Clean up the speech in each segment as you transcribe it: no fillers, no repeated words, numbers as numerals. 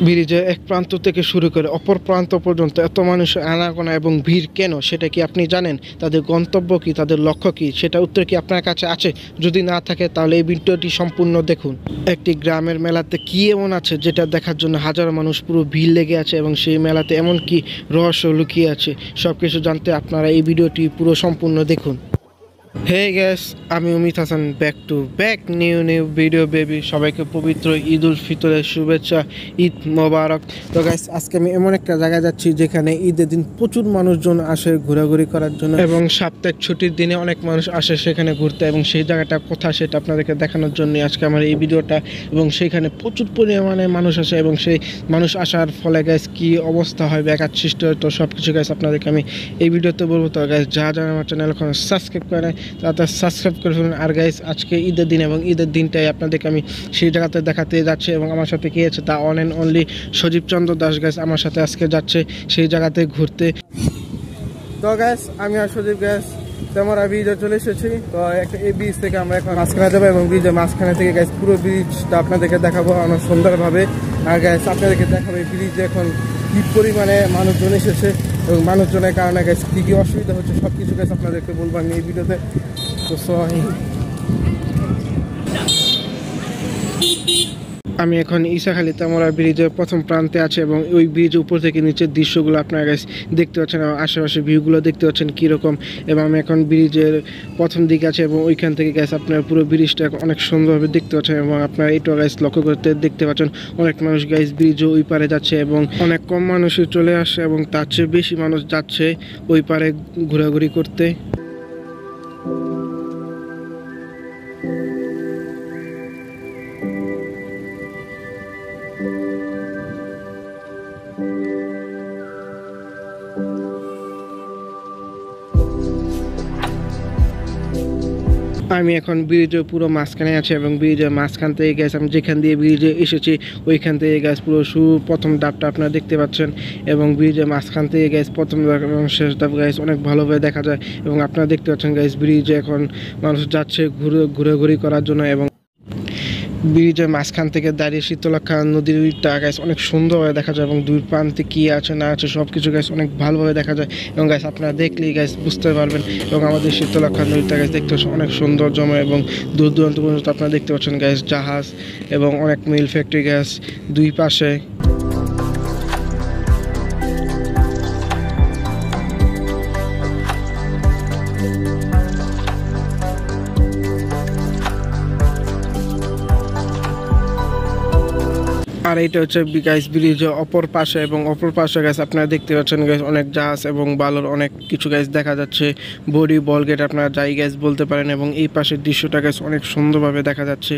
ব্রিজের এক প্রান্ত থেকে শুরু করে অপর প্রান্ত পর্যন্ত এত মানুষের আনাগোনা এবং ভিড় কেন, সেটা কি আপনি জানেন? তাদের গন্তব্য কি, তাদের লক্ষ্য কি, সেটা উত্তর কি আপনার কাছে আছে? যদি না থাকে তাহলে এই ভিডিওটি সম্পূর্ণ দেখুন। একটি গ্রামের মেলাতে কি এমন আছে যেটা দেখার জন্য হাজারো মানুষ পুরো ভিড় লেগে আছে এবং সেই মেলাতে এমন কি রহস্য লুকিয়ে আছে, সব কিছু জানতে আপনারা এই ভিডিওটি পুরো সম্পূর্ণ দেখুন। হে গ্যাস, আমি Amit Hasan, back to back new video baby. সবাইকে পবিত্র ঈদ উল ফিতরের শুভেচ্ছা, ঈদ মোবারক। তো গ্যাস, আজকে আমি এমন একটা জায়গায় যাচ্ছি যেখানে ঈদের দিন প্রচুর মানুষজন আসে ঘোরাঘুরি করার জন্য এবং সাপ্তাহিক ছুটির দিনে অনেক মানুষ আসে সেখানে ঘুরতে, এবং সেই জায়গাটা কোথায় সেটা আপনাদেরকে দেখানোর জন্য আজকে আমার এই ভিডিওটা। এবং সেখানে প্রচুর পরিমাণে মানুষ আসে এবং সেই মানুষ আসার ফলে গ্যাস কি অবস্থা হয়, ব্যাঘাত সৃষ্টি হয়, তো সব কিছু গ্যাস আপনাদেরকে আমি এই ভিডিওতে বলবো। তো গ্যাস, যা আমার চ্যানেল এখন সাবস্ক্রাইব করে তাতে সাবস্ক্রাইব করে ফেলুন। আর গাইস, আজকে ঈদের দিন এবং ঈদের দিনটাই আপনাদেরকে আমি সেই জায়গাতে দেখাতে যাচ্ছি এবং আমার সাথে কি আছে তা on and only Sajib Chandra Das guys আমার সাথে আজকে যাচ্ছে সেই জায়গাতে ঘুরতে। তো গাইস, আমি আর সজীব গাইস আমরা ব্রিজে চলে এসেছি। তো একটা এই ব্রিজ থেকে আমরা এখন মাঝখানে যাবো এবং ব্রিজের মাঝখানে থেকে গাইস পুরো ব্রিজটা আপনাদেরকে দেখাবো অনেক সুন্দরভাবে। আর গাইস, আপনাদেরকে দেখাবো এই ব্রিজে এখন কি পরিমাণে মানুষজন এসেছে এবং মানুষজনের কারণে গাইস কী কী অসুবিধা হচ্ছে সব কিছু গাইস আপনাদেরকে বলবো আমি এই ভিডিওতে। তো আমি এখন ইসাখালী তামরা ব্রিজের প্রথম প্রান্তে আছে এবং ওই ব্রিজ উপর থেকে নিচের দৃশ্যগুলো আপনারা গাইস দেখতে পাচ্ছেন এবং আশেপাশে ভিউগুলো দেখতে পাচ্ছেন কীরকম। এবং আমি এখন ব্রিজের প্রথম দিকে আছে এবং ওইখান থেকে গাইস আপনারা পুরো ব্রিজটা অনেক সুন্দরভাবে দেখতে পাচ্ছেন এবং আপনারা এইটা গাইস লক্ষ্য করতে দেখতে পাচ্ছেন অনেক মানুষ গাইস ব্রিজও ওই পারে যাচ্ছে এবং অনেক কম মানুষই চলে আসে এবং তার চেয়ে বেশি মানুষ যাচ্ছে ওই পারে ঘোরাঘুরি করতে। আমি এখন ব্রিজের পুরো মাঝখানে আছি এবং ব্রিজের মাঝখান থেকে গ্যাস আমি যেখান দিয়ে ব্রিজে এসেছি ওইখান থেকে গ্যাস পুরো প্রথম ধাপটা আপনারা দেখতে পাচ্ছেন এবং ব্রিজের মাঝখান থেকে গ্যাস প্রথম ধাপ এবং শেষ ধাপ গ্যাস অনেক ভালোভাবে দেখা যায় এবং আপনারা দেখতে পাচ্ছেন গ্যাস ব্রিজে এখন মানুষ যাচ্ছে ঘোরাঘুরি করার জন্য। এবং ব্রিজের মাঝখান থেকে দাঁড়িয়ে শীতলক্ষা নদীটা গ্যাস অনেক সুন্দরভাবে দেখা যায় এবং দুই প্রান্তে কী আছে না আছে সব কিছু গ্যাস অনেক ভালোভাবে দেখা যায় এবং গ্যাস আপনারা দেখলেই গ্যাস বুঝতে পারবেন। এবং আমাদের শীতলক্ষা নদীটা গ্যাস দেখতে পাচ্ছেন অনেক সৌন্দর্যময় এবং দূর দূরান্ত পর্যন্ত আপনারা দেখতে পাচ্ছেন গ্যাস জাহাজ এবং অনেক মিল ফ্যাক্টরি গ্যাস দুই পাশে। আর এইটা হচ্ছে গাইস ব্রিজের অপর পাশে এবং অপর পাশে গাইস আপনারা দেখতে পাচ্ছেন গাইস অনেক জাহাজ এবং বালুর অনেক কিছু গাইস দেখা যাচ্ছে, বডি বল গেট আপনারা যাই গাইস বলতে পারেন এবং এই পাশের দৃশ্যটা গাইস অনেক সুন্দরভাবে দেখা যাচ্ছে।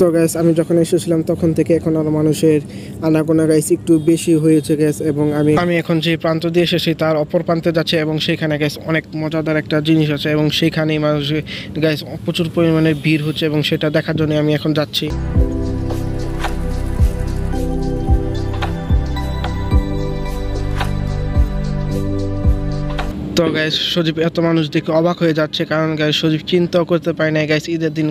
তো গ্যাস, আমি যখন এসেছিলাম তখন থেকে এখন আরও মানুষের আনাগোনা গাইস একটু বেশি হয়েছে গ্যাস এবং আমি এখন যে প্রান্ত দিয়ে এসেছি তার অপর প্রান্তে যাচ্ছে এবং সেখানে গ্যাস অনেক মজাদার একটা জিনিস আছে এবং সেখানেই মানুষের গ্যাস প্রচুর পরিমাণে ভিড় হচ্ছে এবং সেটা দেখার জন্য আমি এখন যাচ্ছি। তো গাইস, সজীব এত মানুষ দেখে অবাক হয়ে যাচ্ছে কারণ গাইস সজীব চিন্তাও করতে পারে না গাইস ঈদের দিন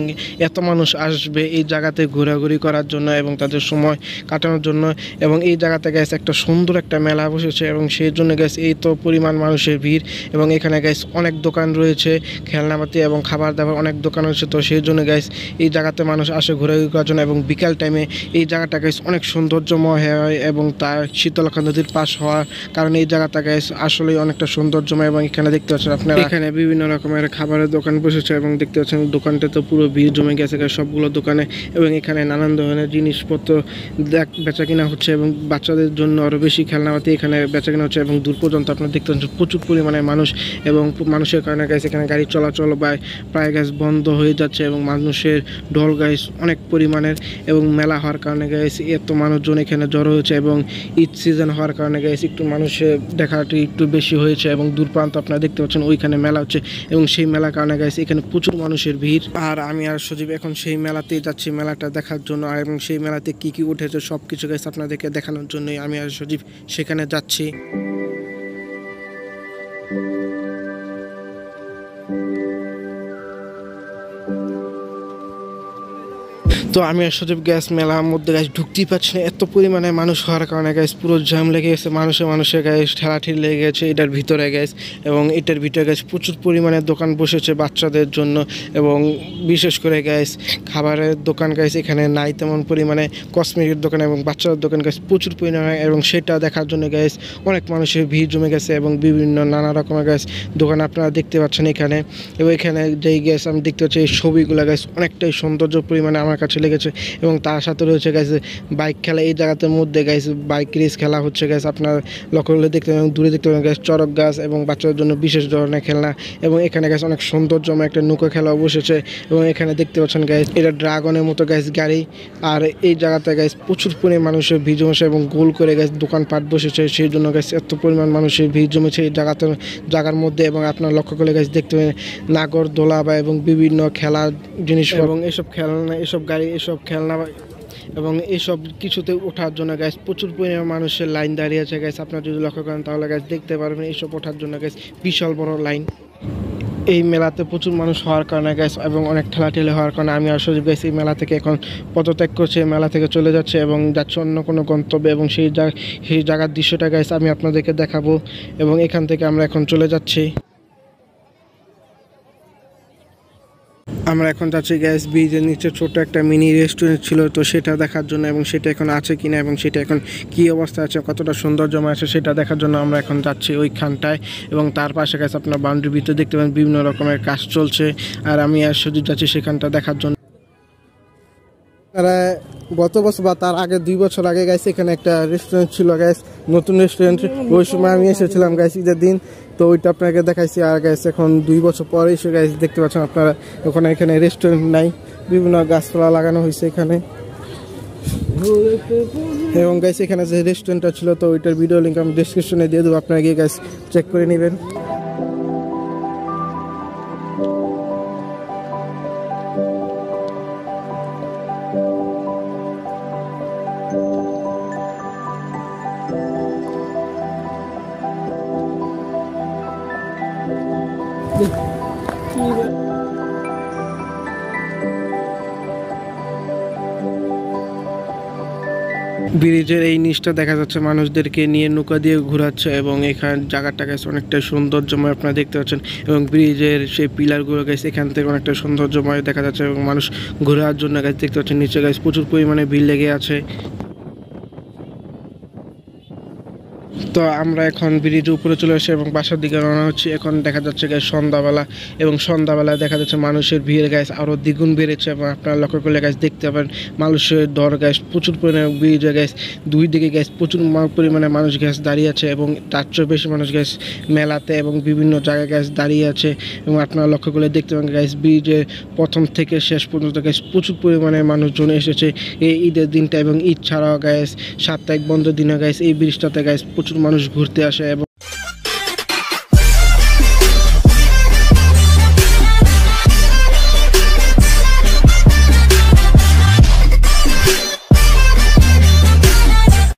এত মানুষ আসবে এই জায়গাতে ঘোরাঘুরি করার জন্য এবং তাদের সময় কাটানোর জন্য। এবং এই জায়গাতে গাইস একটা সুন্দর একটা মেলা বসেছে এবং সেই জন্য গাইস এই তো পরিমাণ মানুষের ভিড় এবং এখানে গাইস অনেক দোকান রয়েছে, খেলনাপাতি এবং খাবার দাবার অনেক দোকান রয়েছে। তো সেই জন্য গাইস এই জায়গাতে মানুষ আসে ঘোরাঘুরি করার জন্য এবং বিকাল টাইমে এই জায়গাটা গাইস অনেক সৌন্দর্যময় হয় এবং তার শীতলক্ষা নদীর পাশ হওয়ার কারণে এই জায়গাটা গাইস আসলেই অনেকটা সৌন্দর্যময়। এবং এখানে দেখতে পাচ্ছেন আপনারা এখানে বিভিন্ন রকমের খাবারের দোকান বসেছে এবং দেখতে পাচ্ছেন দোকানটা তো পুরো ভিড় জমে গেছে সবগুলো দোকানে এবং এখানে নানান ধরনের জিনিসপত্র বেচা কিনা হচ্ছে এবং বাচ্চাদের জন্য আরও বেশি খেলনাপাতি এখানে বেচা কিনা হচ্ছে এবং দূর পর্যন্ত আপনারা দেখতে পাচ্ছেন প্রচুর পরিমাণে মানুষ এবং মানুষের কারণে গাইস এখানে গাড়ি চলাচল প্রায় গাইস বন্ধ হয়ে যাচ্ছে এবং মানুষের ঢল গাইস অনেক পরিমাণের এবং মেলা হওয়ার কারণে গাইস এত মানুষজন এখানে জড়ো হয়েছে এবং ঈদ সিজন হওয়ার কারণে গাইস একটু মানুষের দেখাটি একটু বেশি হয়েছে এবং দূর প্রান্ত আপনারা দেখতে পাচ্ছেন ওইখানে মেলা হচ্ছে এবং সেই মেলার কারণে গাইস এখানে প্রচুর মানুষের ভিড়। আর আমি আর সজীব এখন সেই মেলাতেই যাচ্ছি মেলাটা দেখার জন্য এবং সেই মেলাতে কি কি উঠেছে সব কিছু গাইস আপনাদেরকে দেখানোর জন্যই আমি আর সজীব সেখানে যাচ্ছি। তো আমি আর সজীব গ্যাস মেলার মধ্যে গ্যাস ঢুকতেই পারছি না, এত পরিমাণে মানুষ হওয়ার কারণে গ্যাস পুরো জ্যাম লেগে গেছে, মানুষের গ্যাস ঠেলাঠেলি লেগে গেছে এটার ভিতরে গ্যাস। এবং এটার ভিতরে গ্যাস প্রচুর পরিমাণে দোকান বসেছে বাচ্চাদের জন্য, এবং বিশেষ করে গ্যাস খাবারের দোকান গ্যাস এখানে নাই তেমন পরিমাণে, কসমেটিকের দোকান এবং বাচ্চাদের দোকান গ্যাস প্রচুর পরিমাণে, এবং সেটা দেখার জন্য গ্যাস অনেক মানুষের ভিড় জমে গেছে, এবং বিভিন্ন নানা রকমের গ্যাস দোকান আপনারা দেখতে পাচ্ছেন এখানে। এবং এখানে যেই গ্যাস আমি দেখতে পাচ্ছি এই ছবিগুলো গ্যাস অনেকটাই সৌন্দর্য পরিমাণে আমার কাছে লেগেছে। এবং তার সাথে রয়েছে গেছে বাইক খেলা, এই জায়গাটার মধ্যে গেছে বাইক রেস খেলা হচ্ছে গেছে, আপনার লক্ষ্য করলে দেখতে পাবেন, দূরে দেখতে পাবেন গেছে চড়ক গাছ এবং বাচ্চাদের জন্য বিশেষ ধরনের খেলনা। এবং এখানে গেছে অনেক সৌন্দর্যময় একটা নৌকা খেলাও বসেছে, এবং এখানে দেখতে পাচ্ছেন গ্যাস এটা ড্রাগনের মতো গ্যাস গাড়ি। আর এই জায়গাতে গ্যাস প্রচুর পরিমাণে মানুষের ভিড় জমেছে, এবং গোল করে গ্যাস দোকানপাট বসেছে, সেই জন্য গ্যাস এত পরিমাণ মানুষের ভিড় জমেছে এই জায়গার মধ্যে। এবং আপনার লক্ষ্য করলে গ্যাস দেখতে পাবেন নাগর দোলা বা এবং বিভিন্ন খেলার জিনিস এবং এসব খেলনা, এসব গাড়ি, এসব খেলনা এবং এইসব কিছুতে ওঠার জন্য গ্যাস প্রচুর পরিমাণে মানুষের লাইন দাঁড়িয়ে আছে গ্যাস। আপনারা যদি লক্ষ্য করেন তাহলে গ্যাস দেখতে পারবেন এইসব ওঠার জন্য গ্যাস বিশাল বড় লাইন। এই মেলাতে প্রচুর মানুষ হওয়ার কারণে গ্যাস এবং অনেক ঠেলাঠেলি হওয়ার কারণে আমি আর সজীব গ্যাস এই মেলা থেকে এখন পদত্যাগ করছে, মেলা থেকে চলে যাচ্ছে এবং যাচ্ছে অন্য কোনো গন্তব্যে। এবং সেই জায়গার দৃশ্যটা গ্যাস আমি আপনাদেরকে দেখাবো, এবং এখান থেকে আমরা এখন চলে যাচ্ছি। আমরা এখন যাচ্ছি গ্যাস ব্রিজের নিচে ছোট একটা মিনি রেস্টুরেন্ট ছিল, তো সেটা দেখার জন্য, এবং সেটা এখন আছে কিনা এবং সেটা এখন কী অবস্থা আছে, কতটা সৌন্দর্যময় আছে সেটা দেখার জন্য আমরা এখন যাচ্ছি ওইখানটায়। এবং তার পাশে গ্যাস আপনার বাউন্ডারির ভিতরে দেখতে পাবেন বিভিন্ন রকমের কাজ চলছে, আর আমি আর সুযোগ যাচ্ছি সেখানটা দেখার জন্য। তারা গত বছর বা তার আগে 2 বছর আগে গেছে এখানে একটা রেস্টুরেন্ট ছিল গ্যাস, নতুন রেস্টুরেন্ট। ওই সময় আমি এসেছিলাম গ্যাস ঈদের দিন, তো ওইটা আপনাকে দেখাইছি। আর গ্যাস এখন 2 বছর পরে এসে গ্যাস দেখতে পাচ্ছেন আপনারা ওখানে এখানে রেস্টুরেন্ট নাই, বিভিন্ন গাছপালা লাগানো হয়েছে এখানে। এবং গ্যাস এখানে যে রেস্টুরেন্টটা ছিল, তো ওইটার ভিডিও লিঙ্ক আমি ডেসক্রিপশনে দিয়ে দেবো, আপনারা গিয়ে গ্যাস চেক করে নেবেন। ব্রিজের এই নিচটা দেখা যাচ্ছে মানুষদেরকে নিয়ে নৌকা দিয়ে ঘোরাচ্ছে, এবং এখান জায়গাটা গেছে অনেকটা সৌন্দর্যময় আপনারা দেখতে পাচ্ছেন। এবং ব্রিজের সেই পিলারগুলো গেছে এখান থেকে অনেকটা সৌন্দর্যময় দেখা যাচ্ছে, এবং মানুষ ঘোরার জন্য গেছে দেখতে পাচ্ছেন নিচে গেছে প্রচুর পরিমাণে ভিড় লেগে আছে। তো আমরা এখন ব্রিজের উপরে চলে আসি এবং বাসার দিকে রওনা হচ্ছি। এখন দেখা যাচ্ছে গ্যাস সন্ধ্যাবেলা, এবং সন্ধ্যাবেলায় দেখা যাচ্ছে মানুষের ভিড় গ্যাস আরও দ্বিগুণ বেড়েছে। এবং আপনারা লক্ষ্য করলে গ্যাস দেখতে পাবেন মানুষের দর গ্যাস প্রচুর পরিমাণে ব্রিজে গ্যাস দুই দিকে গ্যাস প্রচুর পরিমাণে মানুষ গ্যাস দাঁড়িয়ে আছে, এবং তার চেয়েও বেশি মানুষ গ্যাস মেলাতে এবং বিভিন্ন জায়গায় গ্যাস দাঁড়িয়ে আছে। এবং আপনারা লক্ষ্য করলে দেখতে পাবেন গ্যাস ব্রিজে প্রথম থেকে শেষ পর্যন্ত গ্যাস প্রচুর পরিমাণে মানুষজন এসেছে এই ঈদের দিনটা। এবং ঈদ ছাড়াও গ্যাস সাপ্তাহিক বন্ধের দিনে গ্যাস এই ব্রিজটাতে গ্যাস প্রচুর মানুষ ঘুরতে আসে। এবং